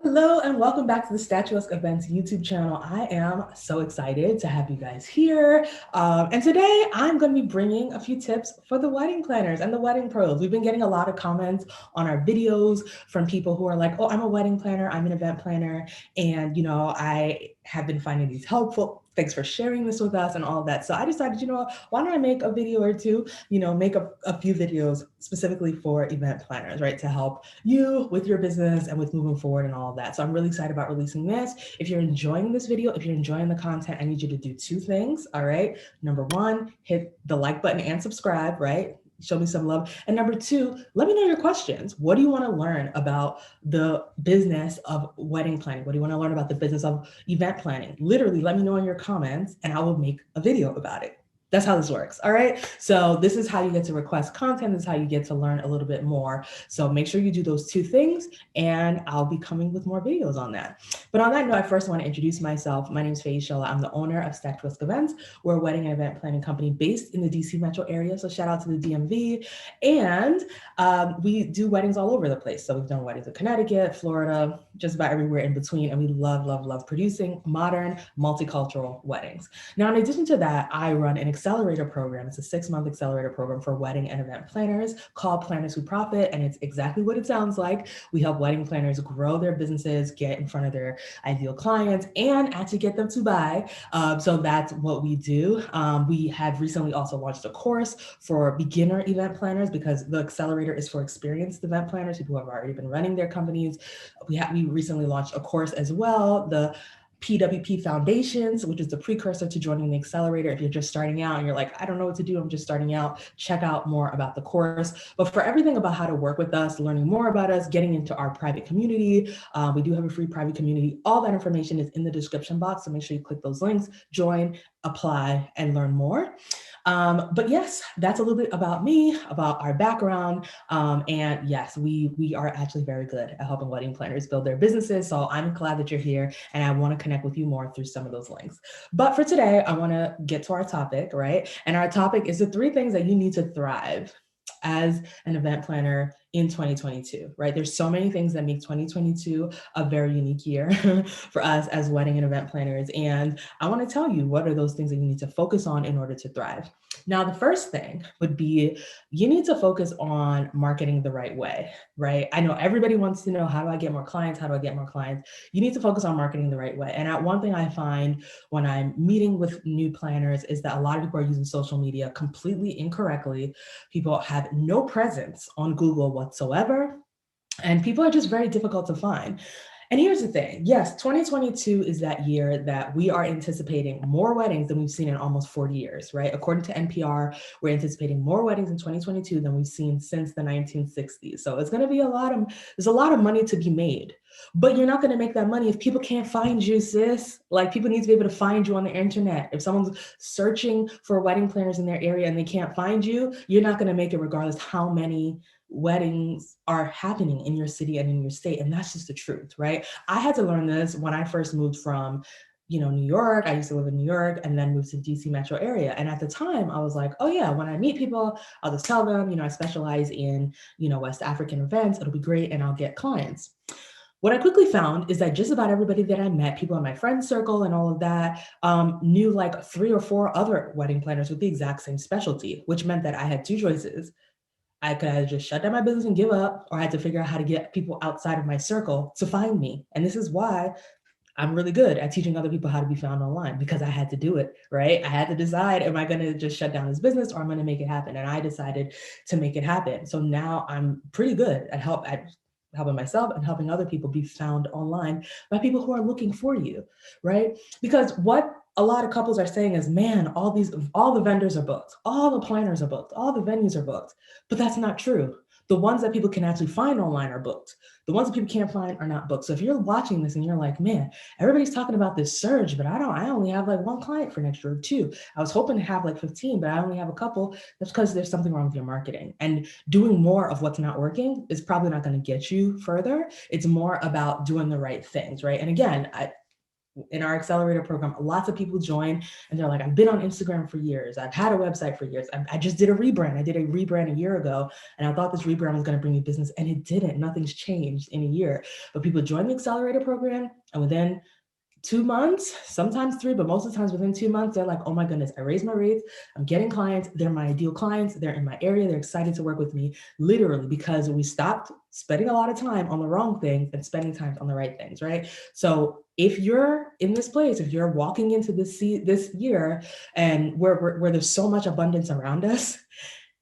Hello and welcome back to the Statuesque Events YouTube channel. I am so excited to have you guys here. And today I'm going to be bringing a few tips for the wedding planners and the wedding pros. We've been getting a lot of comments on our videos from people who are like, oh, I'm a wedding planner, I'm an event planner, and I have been finding these helpful. Thanks for sharing this with us and all of that. So I decided, why don't I make a video or two, make a few videos specifically for event planners, right? To help you with your business and with moving forward and all of that. So I'm really excited about releasing this. If you're enjoying this video, if you're enjoying the content, I need you to do two things, all right? Number one, hit the like button and subscribe, right? Show me some love. And number two, let me know your questions. What do you want to learn about the business of wedding planning? What do you want to learn about the business of event planning? Literally, let me know in your comments and I will make a video about it. That's how this works. All right. So this is how you get to request content. This is how you get to learn a little bit more. So make sure you do those two things and I'll be coming with more videos on that. But on that note, I first want to introduce myself. My name is Faye Shola. I'm the owner of Statuesque Events. We're a wedding and event planning company based in the DC metro area. So shout out to the DMV. And we do weddings all over the place. So we've done weddings in Connecticut, Florida, just about everywhere in between. And we love, love, love producing modern, multicultural weddings. Now, in addition to that, I run an accelerator program. It's a 6-month accelerator program for wedding and event planners called Planners Who Profit. And it's exactly what it sounds like. We help wedding planners grow their businesses, get in front of their ideal clients, and actually get them to buy. So that's what we do. We have recently also launched a course for beginner event planners because the accelerator is for experienced event planners, people who have already been running their companies. We recently launched a course as well, the PWP Foundations, which is the precursor to joining the accelerator. If you're just starting out and you're like, I don't know what to do, I'm just starting out, check out more about the course. But for everything about how to work with us, learning more about us, getting into our private community, we do have a free private community. All that information is in the description box. So make sure you click those links, join, apply, and learn more. But yes, that's a little bit about me, about our background. And yes, we are actually very good at helping wedding planners build their businesses. So I'm glad that you're here and I want to connect with you more through some of those links. But for today, I want to get to our topic, right? And our topic is the 3 things that you need to thrive as an event planner in 2022, right? There's so many things that make 2022 a very unique year for us as wedding and event planners. And I want to tell you what are those things that you need to focus on in order to thrive. Now, the first thing would be you need to focus on marketing the right way, right? I know everybody wants to know, how do I get more clients? How do I get more clients? You need to focus on marketing the right way. And one thing I find when I'm meeting with new planners is that a lot of people are using social media completely incorrectly. People have no presence on Google whatsoever. And people are just very difficult to find. And here's the thing. Yes, 2022 is that year that we are anticipating more weddings than we've seen in almost 40 years, right? According to NPR, we're anticipating more weddings in 2022 than we've seen since the 1960s. So it's going to be there's a lot of money to be made, but you're not going to make that money if people can't find you, sis. Like, people need to be able to find you on the internet. If someone's searching for wedding planners in their area and they can't find you, you're not going to make it regardless how many weddings are happening in your city and in your state. And that's just the truth, right? I had to learn this when I first moved from New York. I used to live in New York and then moved to DC metro area. And at the time I was like, oh yeah, when I meet people, I'll just tell them, I specialize in, West African events. It'll be great. And I'll get clients. What I quickly found is that just about everybody that I met, people in my friend circle and all of that, knew like 3 or 4 other wedding planners with the exact same specialty, which meant that I had 2 choices. I could either just shut down my business and give up, or I had to figure out how to get people outside of my circle to find me. And this is why I'm really good at teaching other people how to be found online, because I had to do it, right? I had to decide, am I going to just shut down this business or am I going to make it happen? And I decided to make it happen. So now I'm pretty good at helping myself and helping other people be found online by people who are looking for you, right? Because what a lot of couples are saying is, man, all the vendors are booked, all the planners are booked, all the venues are booked. But that's not true. The ones that people can actually find online are booked. The ones that people can't find are not booked. So if you're watching this and you're like, man, everybody's talking about this surge, but I only have like 1 client for next year or 2. I was hoping to have like 15, but I only have a couple. That's because there's something wrong with your marketing. And doing more of what's not working is probably not going to get you further. It's more about doing the right things, right? And again, in our accelerator program, lots of people join and they're like, I've been on Instagram for years. I've had a website for years. I just did a rebrand. I did a rebrand a year ago and I thought this rebrand was going to bring me business and it didn't. Nothing's changed in a year. But people join the accelerator program and within 2 months, sometimes 3, but most of the times within 2 months, they're like, oh my goodness, I raised my rates. I'm getting clients. They're my ideal clients. They're in my area. They're excited to work with me, literally, because we stopped spending a lot of time on the wrong things and spending time on the right things, right? So if you're in this place, if you're walking into this year and where there's so much abundance around us,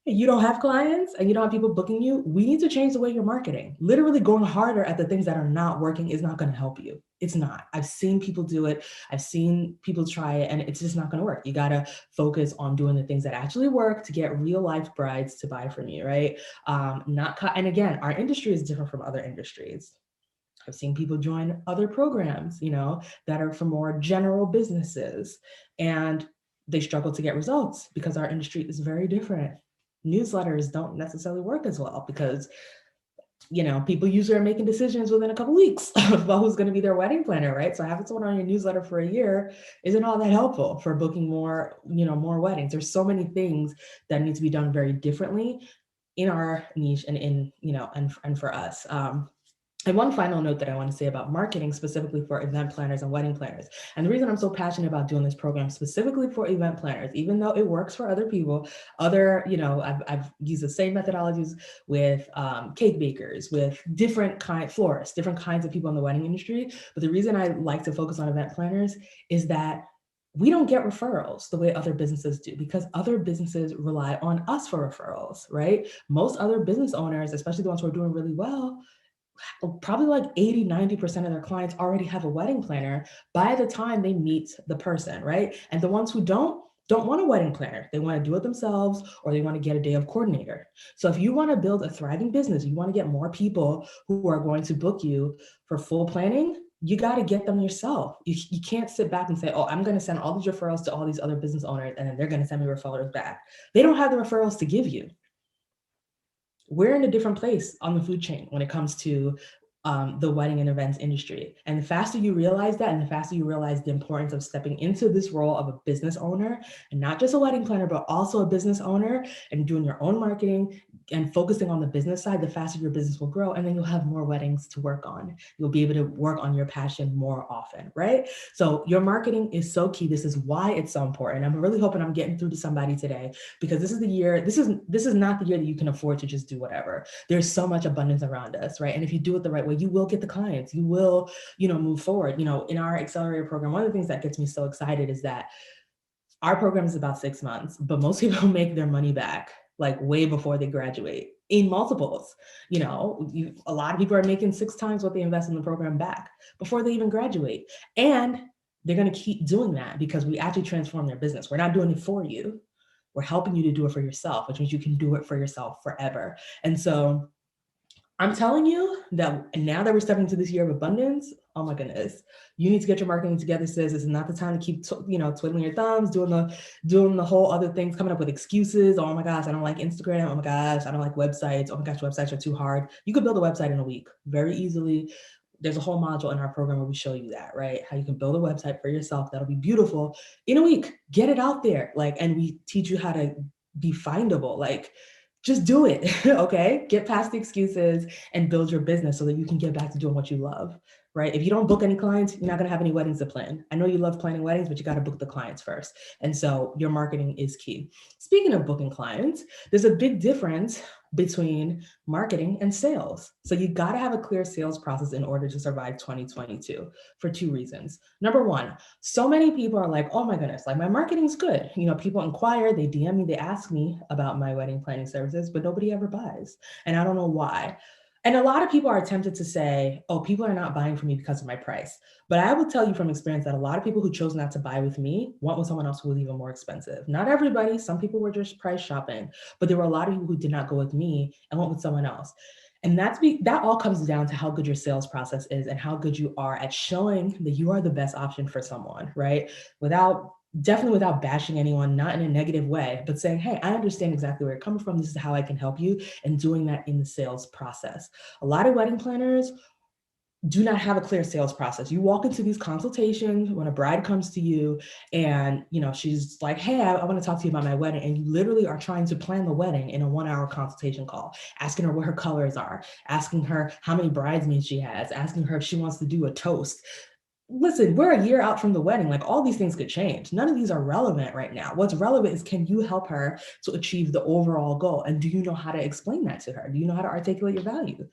you don't have clients and you don't have people booking you, we need to change the way you're marketing. Literally going harder at the things that are not working is not going to help you. It's not. I've seen people do it. I've seen people try it and it's just not going to work. You got to focus on doing the things that actually work to get real life brides to buy from you, right? And again, our industry is different from other industries. I've seen people join other programs, that are for more general businesses and they struggle to get results because our industry is very different. Newsletters don't necessarily work as well because people usually are making decisions within a couple weeks about who's going to be their wedding planner, right? So having someone on your newsletter for a year isn't all that helpful for booking more weddings. There's so many things that need to be done very differently in our niche and and for us. And one final note that I want to say about marketing specifically for event planners and wedding planners. And the reason I'm so passionate about doing this program specifically for event planners, even though it works for other people, I've used the same methodologies with cake bakers, with different florists, different kinds of people in the wedding industry. But the reason I like to focus on event planners is that we don't get referrals the way other businesses do because other businesses rely on us for referrals, right? Most other business owners, especially the ones who are doing really well, probably like 80, 90% of their clients already have a wedding planner by the time they meet the person, right? And the ones who don't want a wedding planner. They want to do it themselves or they want to get a day of coordinator. So if you want to build a thriving business, you want to get more people who are going to book you for full planning, you got to get them yourself. You can't sit back and say, oh, I'm going to send all these referrals to all these other business owners and then they're going to send me referrals back. They don't have the referrals to give you. We're in a different place on the food chain when it comes to the wedding and events industry. And the faster you realize that, and the faster you realize the importance of stepping into this role of a business owner, and not just a wedding planner, but also a business owner and doing your own marketing and focusing on the business side, the faster your business will grow. And then you'll have more weddings to work on. You'll be able to work on your passion more often, right? So your marketing is so key. This is why it's so important. I'm really hoping I'm getting through to somebody today because this is the year, this is not the year that you can afford to just do whatever. There's so much abundance around us, right? And if you do it the right way, you will get the clients, you will, move forward. In our accelerator program, one of the things that gets me so excited is that our program is about 6 months, but most people make their money back like way before they graduate in multiples. A lot of people are making 6 times what they invest in the program back before they even graduate. And they're going to keep doing that because we actually transform their business. We're not doing it for you. We're helping you to do it for yourself, which means you can do it for yourself forever. And so I'm telling you that now that we're stepping into this year of abundance, oh my goodness, you need to get your marketing together, sis. This is not the time to keep, twiddling your thumbs, doing the whole other things, coming up with excuses. Oh my gosh, I don't like Instagram. Oh my gosh, I don't like websites. Oh my gosh, websites are too hard. You could build a website in a week very easily. There's a whole module in our program where we show you that, right? How you can build a website for yourself that'll be beautiful in a week. Get it out there, and we teach you how to be findable, just do it, okay? Get past the excuses and build your business so that you can get back to doing what you love, right? If you don't book any clients, you're not gonna have any weddings to plan. I know you love planning weddings, but you gotta book the clients first. And so your marketing is key. Speaking of booking clients, there's a big difference between marketing and sales. So you gotta have a clear sales process in order to survive 2022 for 2 reasons. Number one, so many people are like, oh my goodness, my marketing's good. People inquire, they DM me, they ask me about my wedding planning services, but nobody ever buys. And I don't know why. And a lot of people are tempted to say, oh, people are not buying from me because of my price. But I will tell you from experience that a lot of people who chose not to buy with me went with someone else who was even more expensive. Not everybody, some people were just price shopping, but there were a lot of people who did not go with me and went with someone else. And that all comes down to how good your sales process is and how good you are at showing that you are the best option for someone, right? Definitely without bashing anyone, not in a negative way, but saying, hey, I understand exactly where you're coming from. This is how I can help you, and doing that in the sales process. A lot of wedding planners do not have a clear sales process. You walk into these consultations when a bride comes to you and, she's like, hey, I want to talk to you about my wedding. And you literally are trying to plan the wedding in a 1-hour consultation call, asking her what her colors are, asking her how many bridesmaids she has, asking her if she wants to do a toast. Listen, we're a year out from the wedding. Like, all these things could change. None of these are relevant right now. What's relevant is, can you help her to achieve the overall goal? And do you know how to explain that to her? Do you know how to articulate your value?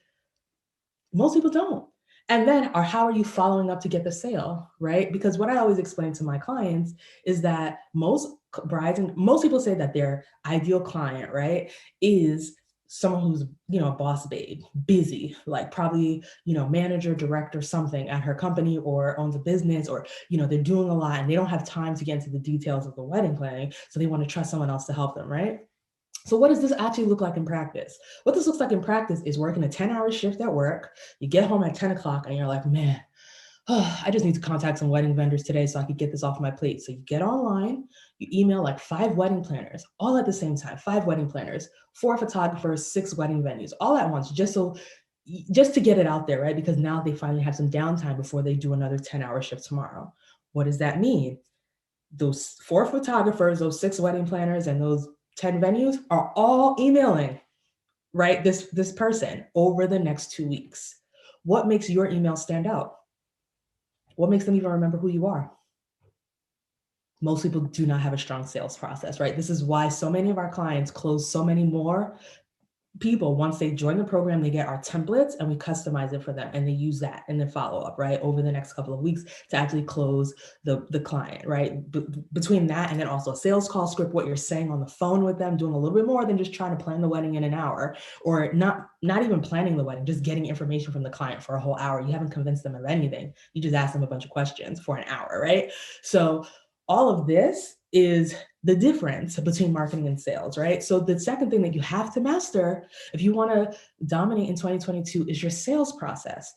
Most people don't. And then, or how are you following up to get the sale, right? Because what I always explain to my clients is that most brides, and most people say that their ideal client, right, is someone who's, a boss babe, busy, like probably, manager, director, something at her company, or owns a business, or, they're doing a lot and they don't have time to get into the details of the wedding planning. So they want to trust someone else to help them, right? So what does this actually look like in practice? What this looks like in practice is working a 10-hour shift at work. You get home at 10 o'clock and you're like, man, I just need to contact some wedding vendors today so I could get this off my plate. So you get online, you email like 5 wedding planners, all at the same time, 5 wedding planners, 4 photographers, 6 wedding venues, all at once, just to get it out there, right? Because now they finally have some downtime before they do another 10-hour shift tomorrow. What does that mean? Those 4 photographers, those 6 wedding planners, and those 10 venues are all emailing, right? This person over the next 2 weeks. What makes your email stand out? What makes them even remember who you are? Most people do not have a strong sales process, right? This is why so many of our clients close so many more people. Once they join the program, they get our templates and we customize it for them, and they use that in the follow-up, right, over the next couple of weeks to actually close the client, right? Between that and then also a sales call script, what you're saying on the phone with them, doing a little bit more than just trying to plan the wedding in an hour, or not even planning the wedding, just getting information from the client for a whole hour. You haven't convinced them of anything. You just ask them a bunch of questions for an hour, right? So all of this is the difference between marketing and sales, right? So the second thing that you have to master if you want to dominate in 2022 is your sales process.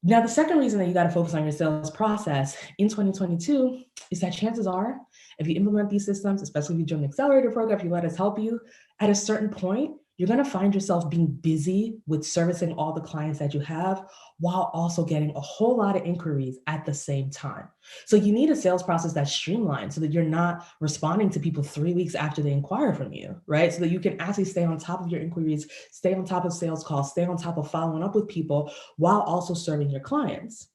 Now, the second reason that you got to focus on your sales process in 2022 is that chances are, if you implement these systems, especially if you join the accelerator program, if you let us help you, at a certain point, you're going to find yourself being busy with servicing all the clients that you have while also getting a whole lot of inquiries at the same time. So you need a sales process that's streamlined so that you're not responding to people 3 weeks after they inquire from you, right? So that you can actually stay on top of your inquiries, stay on top of sales calls, stay on top of following up with people while also serving your clients.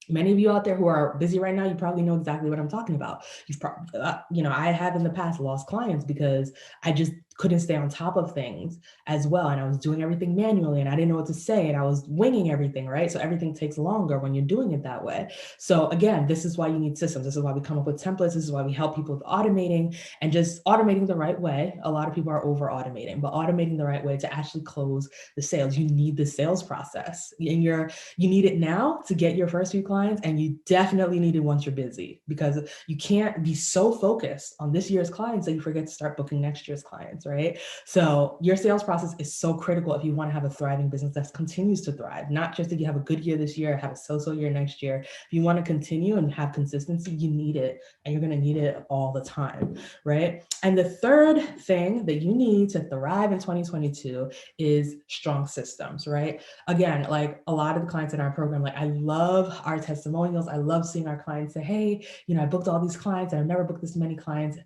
Many of you out there who are busy right now, you probably know exactly what I'm talking about. You've probably, I have in the past lost clients because I just couldn't stay on top of things as well. And I was doing everything manually and I didn't know what to say and I was winging everything, right? So everything takes longer when you're doing it that way. So again, this is why you need systems. This is why we come up with templates. This is why we help people with automating and just automating the right way. A lot of people are over automating, but automating the right way to actually close the sales. You need the sales process and you need it now to get your first few clients, and you definitely need it once you're busy, because you can't be so focused on this year's clients that you forget to start booking next year's clients, right? So your sales process is so critical if you want to have a thriving business that continues to thrive, not just if you have a good year this year, have a so-so year next year. If you want to continue and have consistency, you need it, and you're going to need it all the time, right? And the third thing that you need to thrive in 2022 is strong systems, right? Again, like a lot of the clients in our program, like I love our testimonials. I love seeing our clients say, hey, I booked all these clients and I've never booked this many clients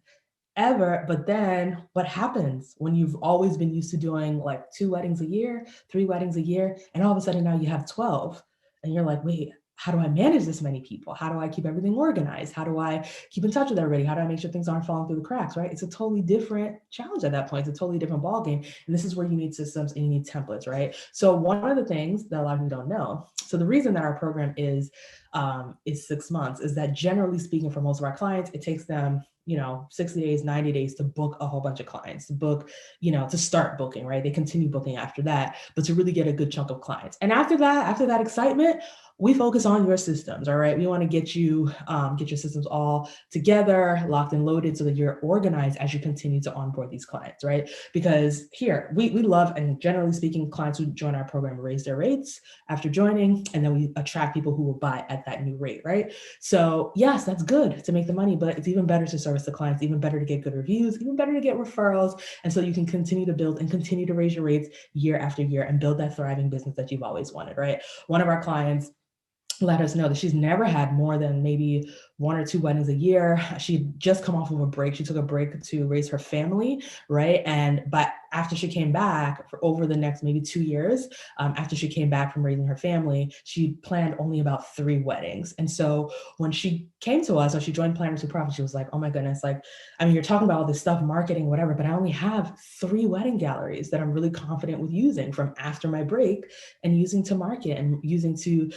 ever. But then what happens when you've always been used to doing like 2 weddings a year, 3 weddings a year, and all of a sudden now you have 12 and you're like, wait, how do I manage this many people? How do I keep everything organized? How do I keep in touch with everybody? How do I make sure things aren't falling through the cracks, right? It's a totally different challenge at that point. It's a totally different ballgame. And this is where you need systems and you need templates, right? So one of the things that a lot of you don't know, so the reason that our program is 6 months is that generally speaking, for most of our clients, it takes them 60 days, 90 days to book a whole bunch of clients, to book, to start booking, right? They continue booking after that, but to really get a good chunk of clients. And after that excitement, we focus on your systems, all right? We want to get your systems all together, locked and loaded so that you're organized as you continue to onboard these clients, right? Because here, we love, and generally speaking, clients who join our program raise their rates after joining, and then we attract people who will buy at that new rate, right? So yes, that's good to make the money, but it's even better to serve service to clients, even better to get good reviews, even better to get referrals. And so you can continue to build and continue to raise your rates year after year and build that thriving business that you've always wanted, right? One of our clients let us know that she's never had more than maybe 1 or 2 weddings a year. She'd just come off of a break. She took a break to raise her family, right? But after she came back for over the next maybe 2 years, after she came back from raising her family, she planned only about 3 weddings. And so when she came to us, or she joined Planners Who Profit, she was like, oh my goodness, like, I mean, you're talking about all this stuff, marketing, whatever, but I only have 3 wedding galleries that I'm really confident with using from after my break and using to market and using to,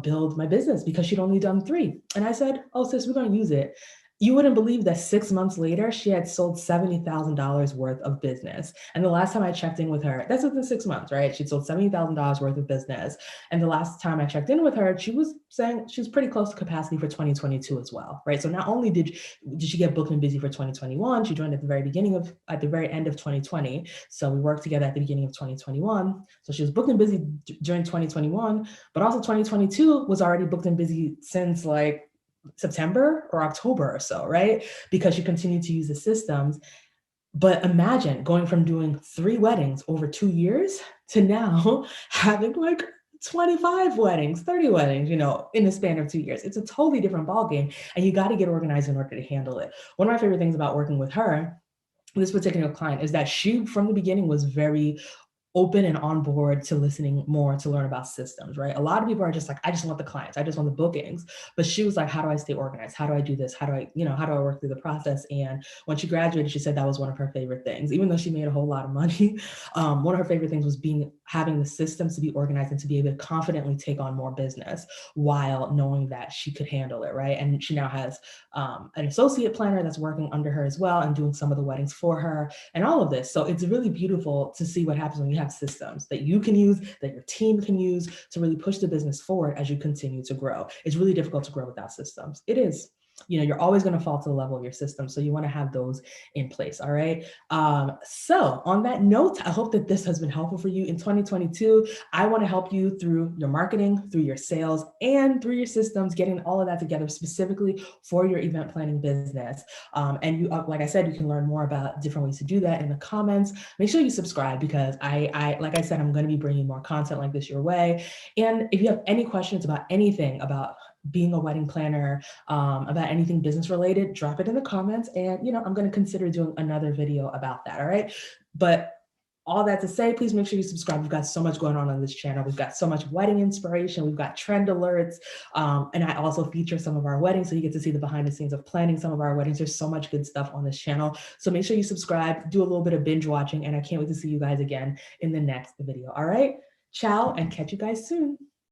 build my business, because she'd only done 3. And I said, oh, sis, we're going to use it. You wouldn't believe that 6 months later, she had sold $70,000 worth of business. And the last time I checked in with her, that's within 6 months, right? She'd sold $70,000 worth of business. And the last time I checked in with her, she was saying she was pretty close to capacity for 2022 as well, right? So not only did she get booked and busy for 2021, she joined at the very end of 2020. So we worked together at the beginning of 2021. So she was booked and busy during 2021, but also 2022 was already booked and busy since like September or October or so, right? Because she continued to use the systems. But imagine going from doing 3 weddings over 2 years to now having like 25 weddings, 30 weddings, in the span of 2 years. It's a totally different ballgame, and you got to get organized in order to handle it. One of my favorite things about working with her, this particular client, is that she, from the beginning, was very open and on board to listening more to learn about systems, right? A lot of people are just like, I just want the clients, I just want the bookings. But she was like, how do I stay organized? How do I do this? How do I work through the process? And when she graduated, she said that was one of her favorite things. Even though she made a whole lot of money, one of her favorite things was having the systems to be organized and to be able to confidently take on more business while knowing that she could handle it, right? And she now has an associate planner that's working under her as well and doing some of the weddings for her and all of this. So it's really beautiful to see what happens when you have systems that you can use, that your team can use to really push the business forward as you continue to grow. It's really difficult to grow without systems. It is. You're always going to fall to the level of your system. So you want to have those in place. All right. So on that note, I hope that this has been helpful for you in 2022. I want to help you through your marketing, through your sales, and through your systems, getting all of that together specifically for your event planning business. And you, like I said, you can learn more about different ways to do that in the comments. Make sure you subscribe, because like I said, I'm going to be bringing more content like this your way. And if you have any questions about anything about being a wedding planner, about anything business related, drop it in the comments, and I'm going to consider doing another video about that. All right. But all that to say, please make sure you subscribe. We've got so much going on this channel. We've got so much wedding inspiration. We've got trend alerts. And I also feature some of our weddings, so you get to see the behind the scenes of planning some of our weddings. There's so much good stuff on this channel. So make sure you subscribe, do a little bit of binge watching, and I can't wait to see you guys again in the next video. All right. Ciao, and catch you guys soon.